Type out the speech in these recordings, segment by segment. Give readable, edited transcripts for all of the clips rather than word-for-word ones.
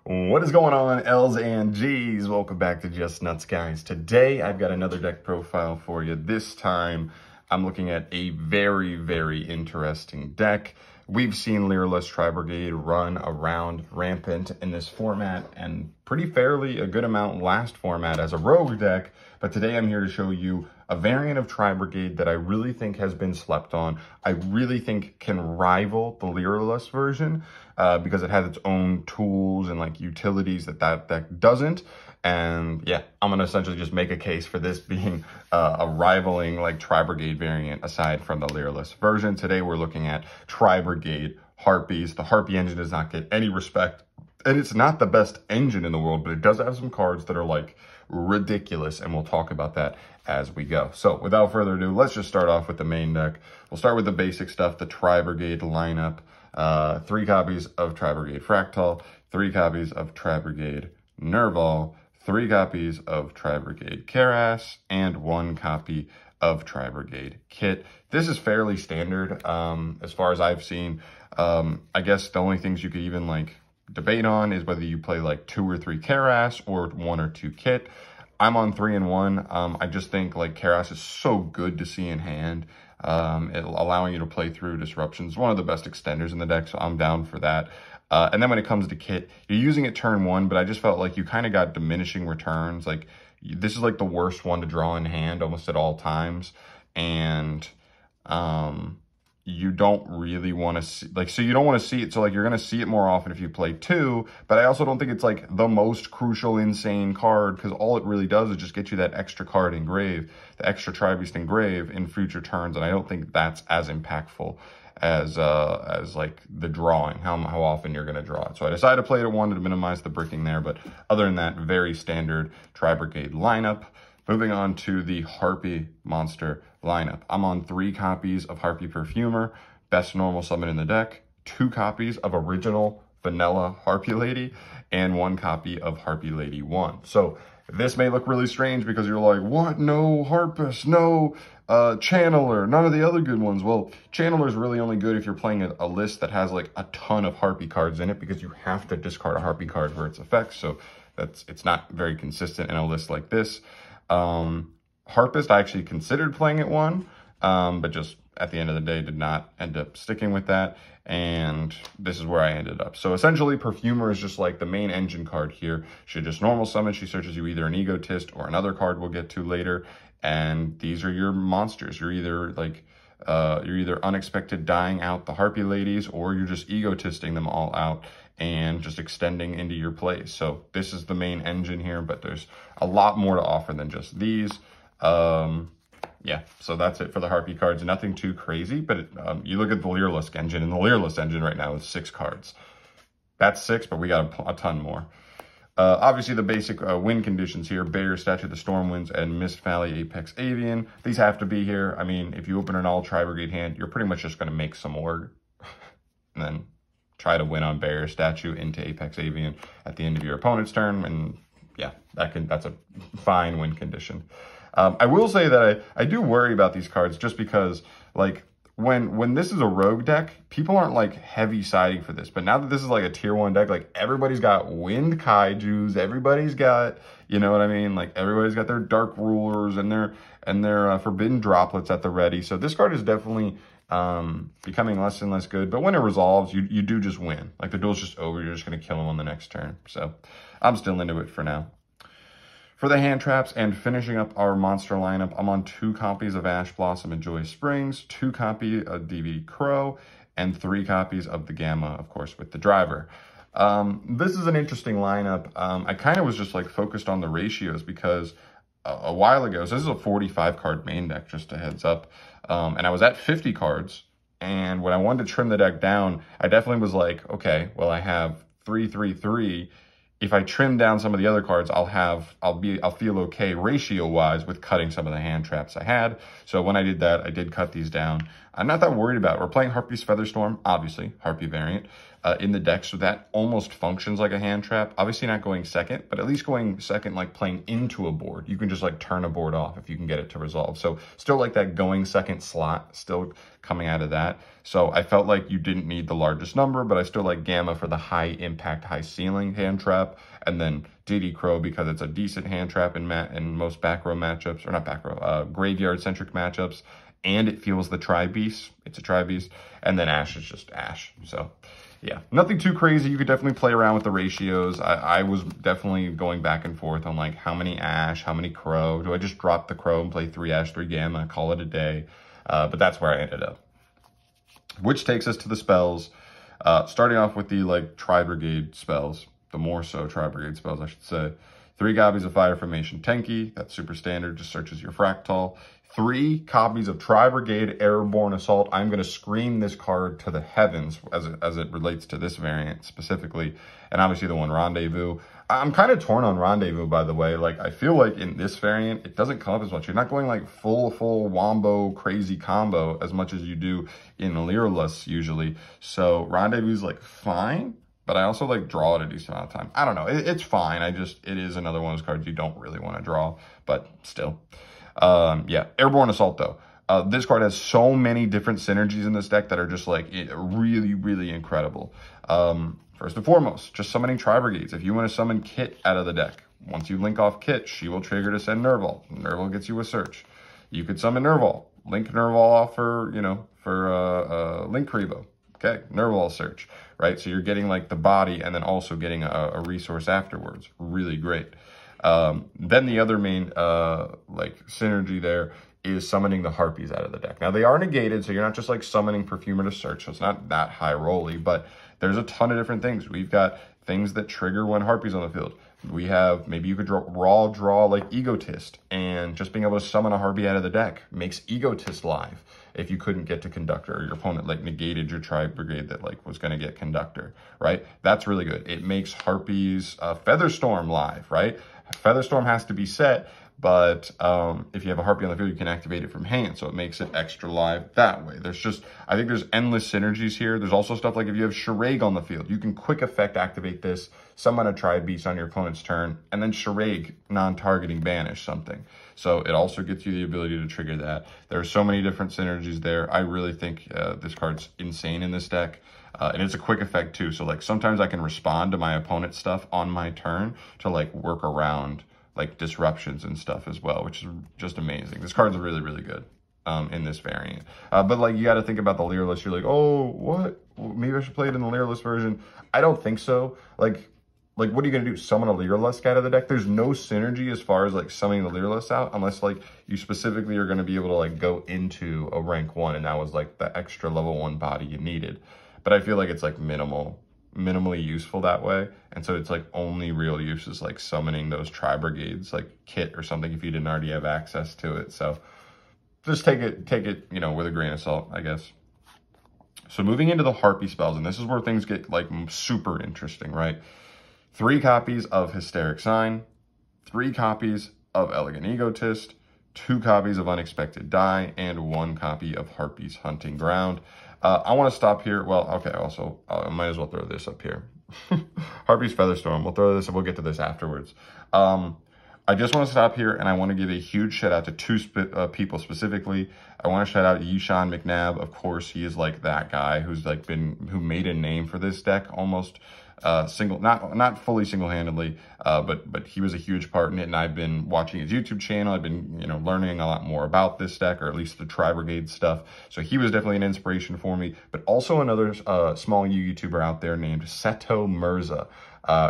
What is going on, L's and G's? Welcome back to Just Nuts, guys. Today, I've got another deck profile for you. This time, I'm looking at a very, very interesting deck. We've seen Leerless Tri-Brigade run around rampant in this format and pretty fairly a good amount last format as a rogue deck. But today, I'm here to show you a variant of Tri-Brigade that I really think has been slept on. I really think can rival the Leerless version because it has its own tools and like utilities that deck doesn't. And yeah, I'm gonna essentially just make a case for this being a rivaling like Tri-Brigade variant aside from the Leerless version. Today we're looking at Tri-Brigade Harpies. The Harpy engine does not get any respect, and it's not the best engine in the world, but it does have some cards that are like ridiculous, and we'll talk about that as we go. So without further ado, let's just start off with the main deck. We'll start with the basic stuff, the Tri-Brigade lineup. 3 copies of Tri-Brigade Fractal, 3 copies of Tri-Brigade Nerval, 3 copies of Tri-Brigade Karass, and 1 copy of Tri-Brigade Kit. This is fairly standard as far as I've seen. I guess the only things you could even like debate on is whether you play like 2 or 3 Karass or 1 or 2 Kit. I'm on 3 and 1. I just think like Karass is so good to see in hand. Allowing you to play through disruptions, one of the best extenders in the deck, so I'm down for that. And then when it comes to Kit, you're using it turn 1, but I just felt like you kind of got diminishing returns. Like this is like the worst one to draw in hand almost at all times, and you don't really want to see, like, so you don't want to see it. So like you're going to see it more often if you play 2, but I also don't think it's like the most crucial, insane card, because all it really does is just get you that extra card engrave, the extra Tri-Beast engrave in future turns. And I don't think that's as impactful as like the drawing, how often you're going to draw it. So I decided to play it at 1 to minimize the bricking there. But other than that, very standard Tri-Brigade lineup. Moving on to the Harpy Monster lineup. I'm on 3 copies of Harpy Perfumer, best normal summon in the deck, 2 copies of original vanilla Harpy Lady, and 1 copy of Harpy Lady 1. So this may look really strange because you're like, what? No Harpist, no Channeler, none of the other good ones. Well, Channeler is really only good if you're playing a list that has like a ton of Harpy cards in it, because you have to discard a Harpy card for its effects. So it's not very consistent in a list like this. Harpist, I actually considered playing at 1, but just at the end of the day did not end up sticking with that, and this is where I ended up. So essentially, Perfumer is just like the main engine card here. She just normal summon, she searches you either an Egotist or another card we'll get to later, and these are your monsters. You're either like you're either unexpected dying out the Harpy ladies, or you're just egotisting them all out and just extending into your plays. So this is the main engine here, but there's a lot more to offer than just these. Yeah, so that's it for the Harpy cards. Nothing too crazy, but you look at the Leerless engine, and the Leerless engine right now is 6 cards. That's 6, but we got a ton more. Obviously, the basic win conditions here: Barrier Statue, the Stormwinds, and Mist Valley Apex Avian. These have to be here. I mean, if you open an all Tri-Brigade hand, you're pretty much just going to make some org and then try to win on Barrier Statue into Apex Avian at the end of your opponent's turn. And yeah, that's a fine win condition. I will say that I do worry about these cards just because, like, when this is a rogue deck, people aren't like heavy siding for this. But now that this is like a tier 1 deck, like everybody's got Wind Kaijus, everybody's got, you know what I mean? Like everybody's got their Dark Rulers and their Forbidden Droplets at the ready. So this card is definitely becoming less and less good. But when it resolves, you do just win. Like the duel's just over, you're just going to kill him on the next turn. So I'm still into it for now. For the hand traps and finishing up our monster lineup, I'm on 2 copies of Ash Blossom and Joy Springs, 2 copies of DV Crow, and 3 copies of the Gamma, of course, with the driver. This is an interesting lineup. I kind of was just like focused on the ratios because a while ago, so this is a 45 card main deck, just a heads up, and I was at 50 cards, and when I wanted to trim the deck down, I definitely was like, okay, well, I have 3, 3, 3. If I trim down some of the other cards, I'll feel okay ratio-wise with cutting some of the hand traps I had. So when I did that, I did cut these down. I'm not that worried about it. We're playing Harpy's Featherstorm, obviously, Harpy variant. in the deck, so that almost functions like a hand trap. Obviously not going second, but at least going second, like playing into a board. You can just like turn a board off if you can get it to resolve. So still like that going second slot, still coming out of that. So I felt like you didn't need the largest number, but I still like Gamma for the high impact, high ceiling hand trap, and then Diddy Crow because it's a decent hand trap in most back row matchups, or not back row, graveyard centric matchups. And it feels the Tri-Beast. It's a Tri-Beast. And then Ash is just Ash. So, yeah. Nothing too crazy. You could definitely play around with the ratios. I was definitely going back and forth on, like, how many Ash, how many Crow. Do I just drop the Crow and play 3 Ash, 3 Gamma, call it a day? But that's where I ended up. Which takes us to the spells. Starting off with the, like, Tri-Brigade spells. The more so Tri-Brigade spells, I should say. 3 copies of Fire Formation Tenki. That's super standard. Just searches your Fractal. 3 copies of Tri-Brigade Airborne Assault. I'm going to scream this card to the heavens as it relates to this variant specifically. And obviously the one Rendezvous. I'm kind of torn on Rendezvous, by the way. Like, I feel like in this variant, it doesn't come up as much. You're not going like full wombo crazy combo as much as you do in Lyrless usually. So Rendezvous is like fine. But I also like draw it a decent amount of time. I don't know. It's fine. It is another one of those cards you don't really want to draw, but still. Yeah, Airborne Assault though. This card has so many different synergies in this deck that are just like really, really incredible. First and foremost, just summoning Tri-Brigades. If you want to summon Kit out of the deck, once you link off Kit, she will trigger to send Nerval. Nerval gets you a search. You could summon Nerval. Link Nerval off for, Link Karibo. Okay, Nerval search, right? So you're getting like the body and then also getting a resource afterwards. Really great. Then the other main synergy there is summoning the Harpies out of the deck. Now they are negated, so you're not just like summoning Perfumer to search, so it's not that high rolly, but there's a ton of different things. We've got things that trigger when Harpies on the field. We have, maybe you could draw like Egotist, and just being able to summon a Harpy out of the deck makes Egotist live if you couldn't get to Conductor, or your opponent like negated your Tri-Brigade that like was going to get Conductor, right? That's really good. It makes Harpies Featherstorm live, right? Featherstorm has to be set, but if you have a Harpy on the field, you can activate it from hand, so it makes it extra live that way. I think there's endless synergies here. There's also stuff like if you have Shiraig on the field, you can quick effect activate this, summon a Tri-Beast on your opponent's turn, and then Shiraig non-targeting banish something. So it also gets you the ability to trigger that. There are so many different synergies there. I really think this card's insane in this deck. And it's a quick effect too. So like sometimes I can respond to my opponent's stuff on my turn to like work around like disruptions and stuff as well, which is just amazing. This card's really, really good in this variant. But like you got to think about the Lyrless. You're like, oh, what? Maybe I should play it in the Lyrless version. I don't think so. Like what are you going to do? Summon a Lyrless out of the deck? There's no synergy as far as like summoning the Lyrless out unless like you specifically are going to be able to like go into a rank 1 and that was like the extra level 1 body you needed. But I feel like it's like minimally useful that way. And so it's like only real use is like summoning those Tri-Brigades, like Kit or something if you didn't already have access to it. So just take it, with a grain of salt, I guess. So moving into the Harpy spells, and this is where things get like super interesting, right? 3 copies of Hysteric Sign, 3 copies of Elegant Egotist, 2 copies of Unexpected Die, and 1 copy of Harpy's Hunting Ground. I want to stop here. Well, okay, also, I might as well throw this up here. Harpy's Featherstorm. We'll throw this and we'll get to this afterwards. I just want to stop here and I want to give a huge shout out to 2 people specifically. I want to shout out Yishan McNabb. Of course, he is like that guy who's like who made a name for this deck almost. Not fully single-handedly, but he was a huge part in it, and I've been watching his YouTube channel. I've been, learning a lot more about this deck, or at least the Tri-Brigade stuff. So he was definitely an inspiration for me, but also another small YouTuber out there named Seto Mirza.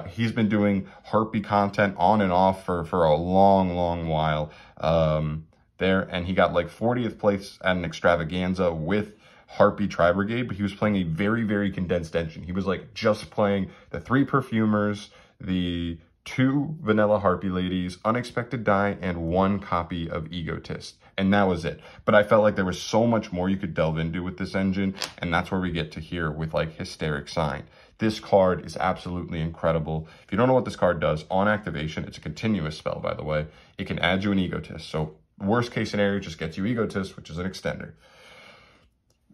He's been doing Harpy content on and off for a long while there, and he got like 40th place at an extravaganza with Harpie Tri-Brigade, but he was playing a very, very condensed engine. He was like just playing the 3 Perfumers, the 2 Vanilla Harpy Ladies, Unexpected Die, and 1 copy of Egotist. And that was it. But I felt like there was so much more you could delve into with this engine, and that's where we get to here with like Hysteric Sign. This card is absolutely incredible. If you don't know what this card does, on activation, it's a continuous spell, by the way. It can add you an Egotist. So worst case scenario, just gets you Egotist, which is an extender.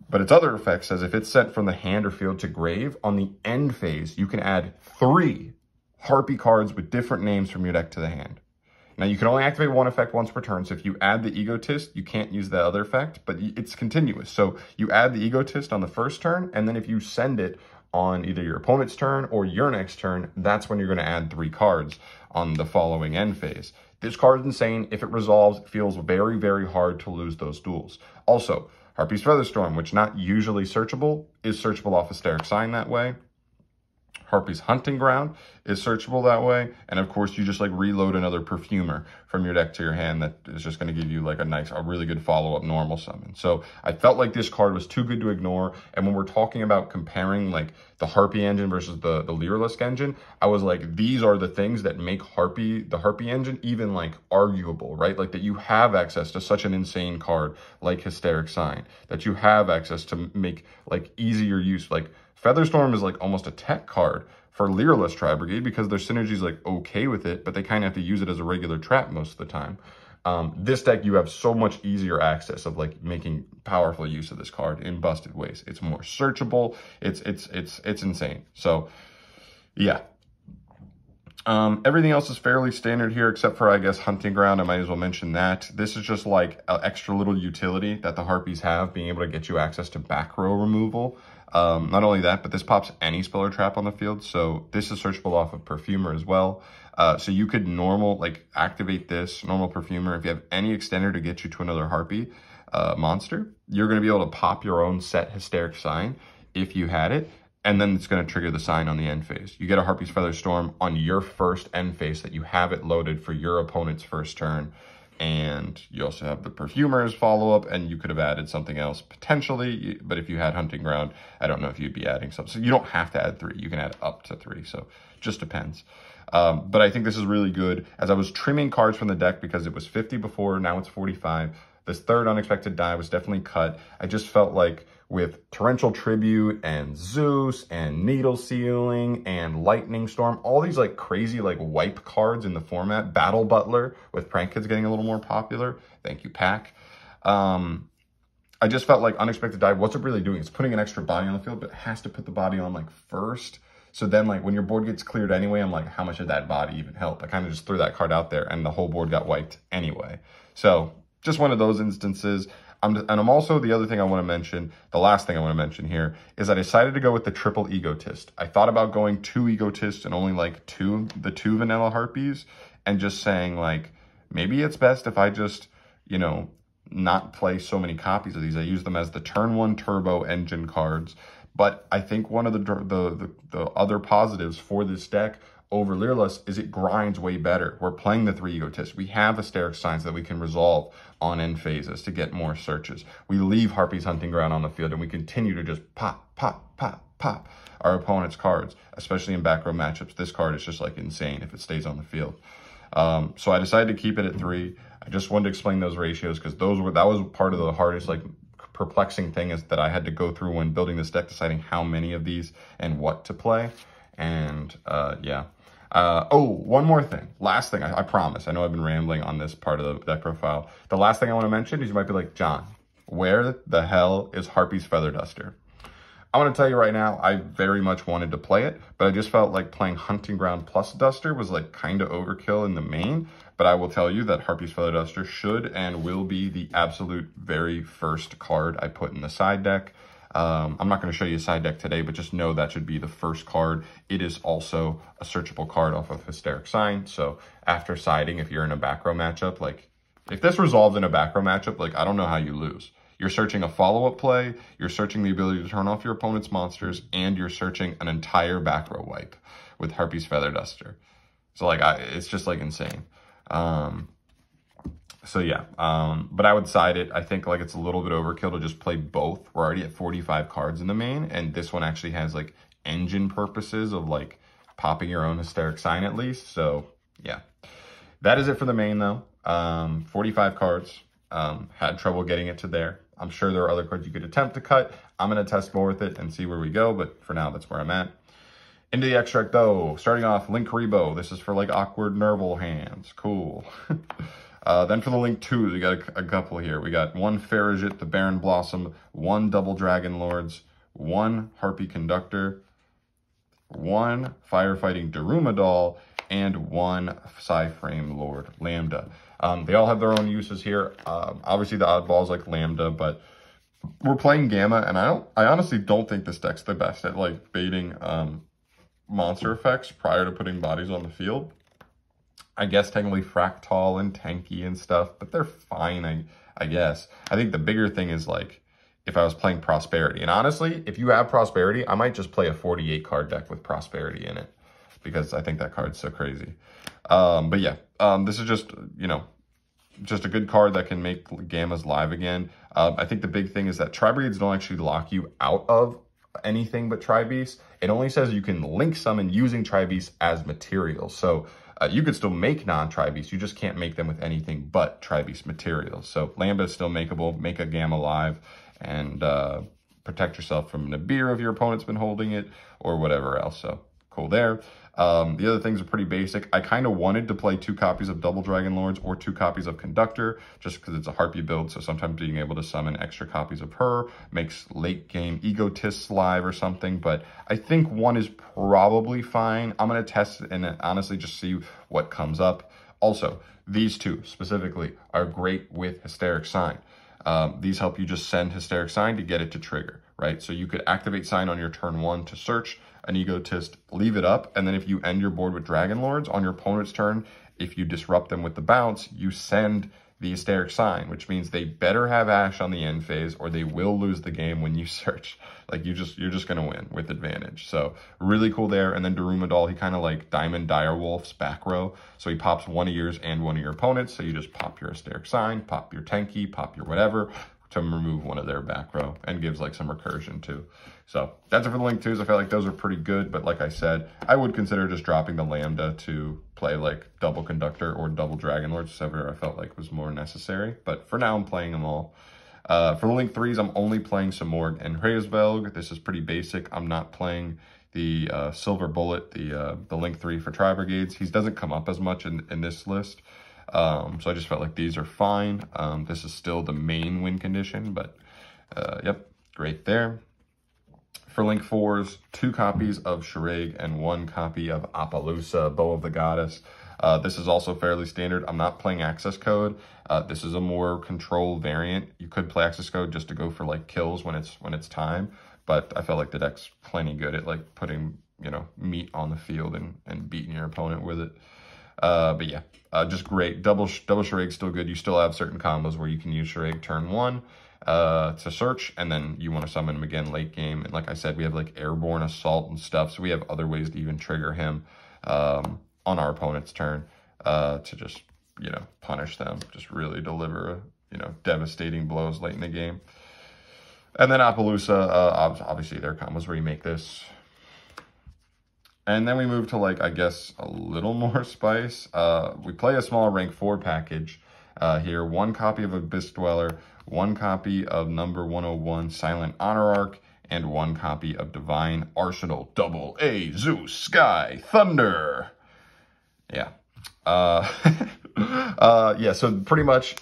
But its other effect says if it's sent from the hand or field to grave, on the end phase, you can add 3 Harpy cards with different names from your deck to the hand. Now, you can only activate one effect once per turn, so if you add the Egotist, you can't use the other effect, but it's continuous. So you add the Egotist on the first turn, and then if you send it on either your opponent's turn or your next turn, that's when you're going to add 3 cards on the following end phase. This card is insane. If it resolves, it feels very, very hard to lose those duels. Also, Harpy's Featherstorm, which not usually searchable, is searchable off Hysteric Sign that way. Harpy's Hunting Ground is searchable that way. And of course, you just like reload another Perfumer from your deck to your hand that is just going to give you like a really good follow-up normal summon. So I felt like this card was too good to ignore. And when we're talking about comparing like the Harpy engine versus the Lyrilusc engine, I was like, these are the things that make the Harpy engine even like arguable, right? Like that you have access to such an insane card like Hysteric Sign, that you have access to make like easier use. Like Featherstorm is like almost a tech card for Lyrilusc Tri-Brigade because their synergy is like okay with it, but they kind of have to use it as a regular trap most of the time. This deck, you have so much easier access of like making powerful use of this card in busted ways. It's more searchable. It's insane. So yeah. Everything else is fairly standard here, except for, I guess, Hunting Ground. I might as well mention that. This is just like an extra little utility that the Harpies have, being able to get you access to back row removal. Not only that, but this pops any spell or trap on the field. So this is searchable off of Perfumer as well. So you could activate this normal Perfumer. If you have any extender to get you to another Harpy monster, you're going to be able to pop your own set Hysteric Sign if you had it. And then it's going to trigger the sign on the end phase. You get a Harpy's Featherstorm on your first end phase that you have it loaded for your opponent's first turn. And you also have the Perfumers follow-up, and you could have added something else potentially. But if you had Hunting Ground, I don't know if you'd be adding something. So you don't have to add 3. You can add up to 3. So just depends. But I think this is really good. As I was trimming cards from the deck, because it was 50 before, now it's 45. This third Unexpected Die was definitely cut. I just felt like with Torrential Tribute and Zeus and Needle Sealing and Lightning Storm, all these like crazy like wipe cards in the format, Battle Butler with Prank Kids getting a little more popular. Thank you, Pack. I just felt like Unexpected Die wasn't really doing, it's putting an extra body on the field, but it has to put the body on like first. So then like when your board gets cleared anyway, I'm like, how much did that body even help? I kind of just threw that card out there and the whole board got wiped anyway. So just one of those instances. I'm also, the other thing I want to mention, the last thing I want to mention here, is I decided to go with the triple Egotist. I thought about going 2 Egotists and only like the 2 vanilla Harpies, and just saying like, maybe it's best if I just, you know, not play so many copies of these. I use them as the turn 1 turbo engine cards. But I think one of the other positives for this deck over Lyrilusc is it grinds way better. We're playing the 3 Egotists. We have Hysteric Signs that we can resolve on end phases to get more searches. We leave Harpy's Hunting Ground on the field and we continue to just pop, pop, pop, pop our opponent's cards, especially in back row matchups. This card is just like insane if it stays on the field. So I decided to keep it at 3. I just wanted to explain those ratios because that was part of the hardest like perplexing thing is that I had to go through when building this deck, deciding how many of these and what to play. And yeah. Oh, one more thing. Last thing, I promise. I know I've been rambling on this part of the deck profile. The last thing I want to mention is you might be like, John, where the hell is Harpy's Feather Duster? I want to tell you right now, I very much wanted to play it, but I just felt like playing Hunting Ground plus Duster was like kind of overkill in the main. But I will tell you that Harpy's Feather Duster should and will be the absolute very first card I put in the side deck. I'm not going to show you a side deck today, but just know that should be the first card. It is also a searchable card off of Hysteric Sign. So after siding, if you're in a back row matchup, like if this resolves in a back row matchup, like I don't know how you lose. You're searching a follow-up play, you're searching the ability to turn off your opponent's monsters, and you're searching an entire back row wipe with Harpy's Feather Duster. So like, it's just like insane. So yeah, but I would side it. I think like it's a little bit overkill to just play both. We're already at 45 cards in the main, and this one actually has like engine purposes of like popping your own Hysteric Sign at least. So yeah, that is it for the main though. 45 cards, had trouble getting it to there. I'm sure there are other cards you could attempt to cut. I'm going to test more with it and see where we go, but for now, that's where I'm at. Into the extract though, starting off Link Rebo. This is for like awkward Nerval hands. Cool. Then for the Link 2s, we got a couple here. We got 1 Farragut, the Baron Blossom, 1 Double Dragon Lords, 1 Harpy Conductor, 1 Firefighting Daruma Doll, and 1 Psy-Frame Lord Lambda. They all have their own uses here. Obviously the oddballs like Lambda, but we're playing Gamma, and I honestly don't think this deck's the best at like baiting monster effects prior to putting bodies on the field. I guess technically Fractal and Tanky and stuff, but they're fine, I guess. I think the bigger thing is like if I was playing Prosperity. And honestly, if you have Prosperity, I might just play a 48 card deck with Prosperity in it because I think that card's so crazy. But yeah, this is just, you know, just a good card that can make Gammas live again. I think the big thing is that Tri-Brigades don't actually lock you out of anything but Tri-Beast. It only says you can link summon using Tri-Beast as materials. So you could still make non-Tri-Beast. You just can't make them with anything but Tri-Beast materials. So Lambda is still makeable. Make a Gamma live and protect yourself from Nibiru if your opponent's been holding it or whatever else. So cool there. The other things are pretty basic. I kind of wanted to play 2 copies of Double Dragon Lords or 2 copies of Conductor, just because it's a Harpy build, so sometimes being able to summon extra copies of her makes late game Egotists live or something, but I think 1 is probably fine. I'm going to test it and honestly just see what comes up. Also, these 2 specifically are great with Hysteric Sign. These help you just send Hysteric Sign to get it to trigger, right? So you could activate Sign on your turn 1 to search an Egotist, leave it up, and then if you end your board with Dragon Lords on your opponent's turn, if you disrupt them with the bounce, you send the Hysteric Sign, which means they better have Ash on the end phase or they will lose the game when you search. Like you're just gonna win with advantage. So really cool there. And then Daruma Doll, he kind of like Diamond Direwolf's back row. So he pops 1 of yours and 1 of your opponents. So you just pop your Hysteric Sign, pop your Tanky, pop your whatever to remove 1 of their back row and gives like some recursion too. So that's it for the Link 2s. I feel like those are pretty good, but like I said, I would consider just dropping the Lambda to play like Double Conductor or Double Dragon Lord, whichever I felt like was more necessary. But for now, I'm playing them all. For the Link 3s, I'm only playing Samorg and Hraesvelg. This is pretty basic. I'm not playing the Silver Bullet, the Link 3 for Tri-Brigades. He doesn't come up as much in this list. So I just felt like these are fine. This is still the main win condition, but yep, great there. For Link 4s, 2 copies of Shuraig and 1 copy of Appaloosa, Bow of the Goddess. This is also fairly standard. I'm not playing Access Code. This is a more control variant. You could play Access Code just to go for like kills when it's time, but I felt like the deck's plenty good at like putting, you know, meat on the field and beating your opponent with it. But yeah, just great. Double Shuraig still good. You still have certain combos where you can use Shuraig turn 1 to search, and then you want to summon him again late game. And like I said, we have like Airborne Assault and stuff, so we have other ways to even trigger him on our opponent's turn to just, you know, punish them, just really deliver, you know, devastating blows late in the game. And then Appaloosa, obviously their combos where you make this. And then we move to like, I guess, a little more spice. We play a small rank 4 package here. 1 copy of Abyss Dweller, 1 copy of number 101 Silent Honor Arc, and 1 copy of Divine Arsenal Double A Zeus Sky Thunder. Yeah. Yeah, so pretty much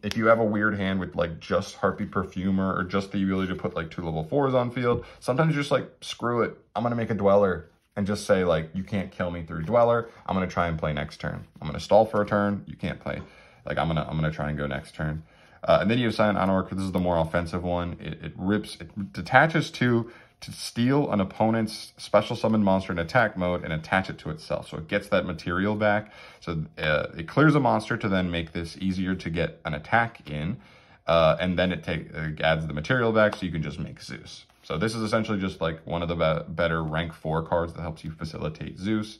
if you have a weird hand with like just Harpy Perfumer or just the ability to put like 2 level 4s on field, sometimes you're just like, screw it, I'm gonna make a Dweller and just say like, you can't kill me through Dweller, I'm gonna try and play next turn. I'm gonna stall for a turn, you can't play. Like I'm gonna try and go next turn. And then you have Silent Honor Arc. This is the more offensive one. It detaches to steal an opponent's special summon monster in attack mode and attach it to itself. So it gets that material back. So it clears a monster to then make this easier to get an attack in. And then it adds the material back so you can just make Zeus. So this is essentially just like one of the better rank 4 cards that helps you facilitate Zeus.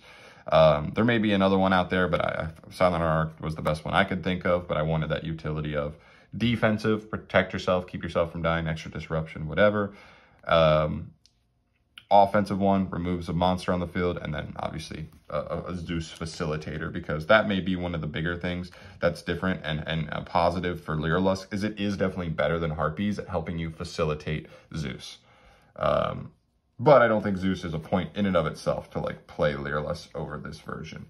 There may be another one out there, but Silent Honor Arc was the best one I could think of, but I wanted that utility of defensive, protect yourself, keep yourself from dying, extra disruption, whatever. Offensive one, removes a monster on the field, and then obviously a Zeus facilitator, because that may be one of the bigger things that's different and a positive for Lyrilusk is it is definitely better than Harpies at helping you facilitate Zeus. But I don't think Zeus is a point in and of itself to like play Lyrilusk over this version.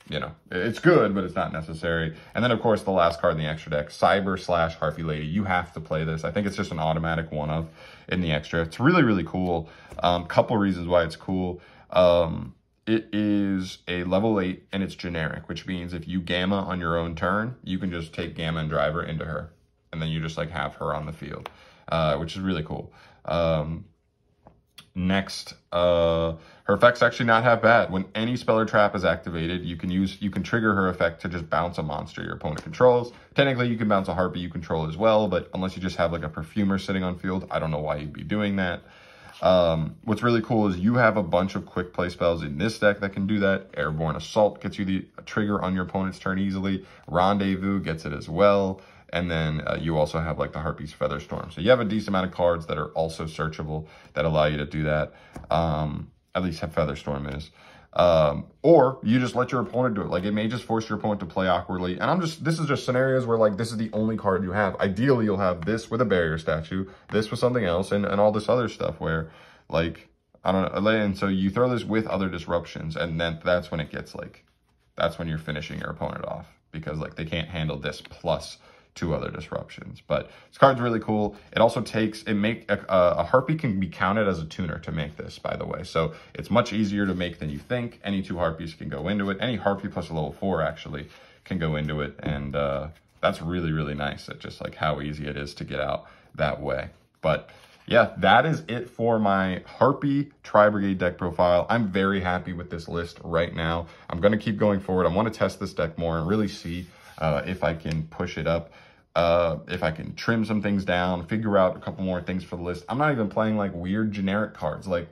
you know, it's good, but it's not necessary. And then, of course, the last card in the extra deck, Cyber/Harpy Lady. You have to play this. I think it's just an automatic one-of in the extra. It's really, really cool. Couple reasons why it's cool. It is a level 8, and it's generic, which means if you Gamma on your own turn, you can just take Gamma and drive her into her. And then you just, like, have her on the field, which is really cool. Next, her effect's actually not half bad. When any spell or trap is activated, you can trigger her effect to just bounce a monster your opponent controls. Technically, you can bounce a Harpy you control as well, but unless you just have like a Perfumer sitting on field, I don't know why you'd be doing that. What's really cool is you have a bunch of quick play spells in this deck that can do that. Airborne Assault gets you the trigger on your opponent's turn easily. Rendezvous gets it as well. And then you also have like the Harpy's Featherstorm. So you have a decent amount of cards that are also searchable that allow you to do that. At least Featherstorm is. Or you just let your opponent do it. Like, it may just force your opponent to play awkwardly. And this is just scenarios where, like, this is the only card you have. Ideally, you'll have this with a barrier statue, this with something else, and all this other stuff where, like, I don't know. And so you throw this with other disruptions, and then that's when it gets, like, that's when you're finishing your opponent off. Because, like, they can't handle this plus 2 other disruptions. But this card's really cool. It also takes, a Harpy can be counted as a tuner to make this, by the way. So it's much easier to make than you think. Any 2 Harpies can go into it. Any Harpy plus a level 4 actually can go into it. And that's really, really nice at just like how easy it is to get out that way. But yeah, that is it for my Harpy Tri-Brigade deck profile. I'm very happy with this list right now. I'm going to keep going forward. I want to test this deck more and really see if I can push it up. If I can trim some things down, figure out a couple more things for the list. I'm not even playing like weird generic cards like,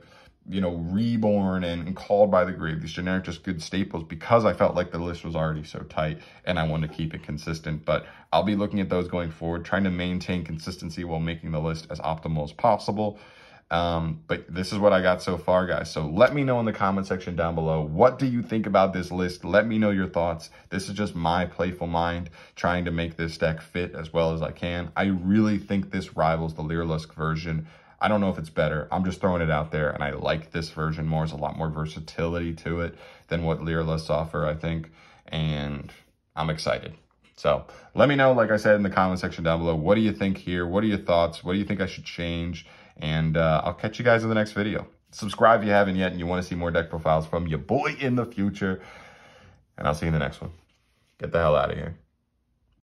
you know, Reborn and Called by the Grave, these generic just good staples, because I felt like the list was already so tight and I wanted to keep it consistent. But I'll be looking at those going forward, trying to maintain consistency while making the list as optimal as possible. But this is what I got so far, guys. So let me know in the comment section down below, what do you think about this list? Let me know your thoughts. This is just my playful mind trying to make this deck fit as well as I can. I really think this rivals the Lyrilusk version. I don't know if it's better. I'm just throwing it out there, and I like this version more. There's a lot more versatility to it than what Lyrilusks offer, I think, and I'm excited. So let me know, like I said, in the comment section down below, what do you think here? What are your thoughts? What do you think I should change? And I'll catch you guys in the next video. Subscribe if you haven't yet and you want to see more deck profiles from your boy in the future. And I'll see you in the next one. Get the hell out of here.